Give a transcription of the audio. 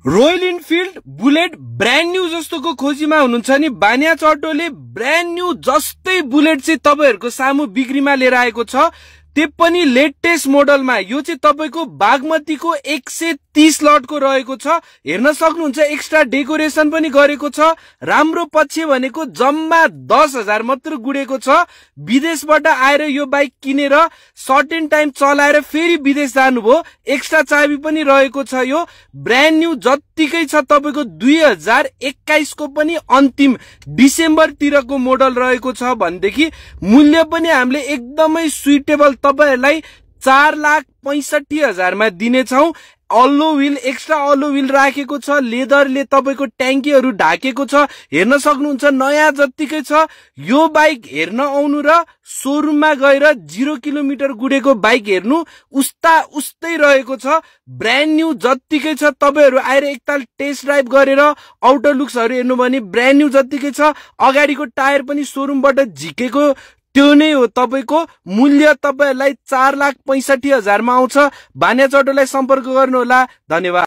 Royal Enfield bullet brand new जस्तोको खोजीमा हुनुहुन्छ नि बानियाच अटोले ब्रान्ड न्यू जस्तै बुलेट चाहिँ तपाईहरुको सामु बिक्रीमा लिएर आएको छ। त्यो पनि लेटेस्ट मोडलमा। यो चाहिँ तपाईको बागमतीको 130 लटको रहेको छ। हेर्न सक्नुहुन्छ एक्स्ट्रा डेकोरेसन पनि गरेको छ। राम्रो पक्ष भनेको जम्मा 10,000 मात्र गुडेको छ। विदेशबाट आएर यो बाइक किनेर सर्टेन टाइम चलाएर फेरि विदेश जानुभयो, एक्स्ट्रा चाबी पनि रहेको छ। यो ब्रान्ड न्यू जत्तिकै छ। तपाईको 2021 को पनि अन्तिम डिसेम्बर तिरको मोडल रहेको छ भनेदेखि मूल्य पनि हामीले एकदमै सुइटेबल तपाईहरुलाई 4,65,000 मा दिनेछौं। अल्लो व्हील एक्स्ट्रा अल्लो व्हील राखेको छ। लेदरले तपाईको ट्याङ्कीहरु ढाकेको छ। हेर्न सक्नुहुन्छ नयाँ जत्तिकै छ। यो बाइक हेर्न आउनु र शोरूममा गएर 0 किलोमिटर गुडेको बाइक हेर्नु उस्तै रहेको छ। ब्रान्ड न्यू जत्तिकै छ। तपाईहरु आएर एकताल टेस्ट ड्राइभ गरेर आउटर लुक्सहरु हेर्नु भने ब्रान्ड न्यू जत्तिकै छ। अगाडिको टायर पनि शोरूमबाट झिकेको त्यो नै हो। तपाईको मूल्य तपाईहरुलाई 4,65,000 मा आउँछ। बानियाच अटोलाई सम्पर्क गर्नु होला। धन्यवाद।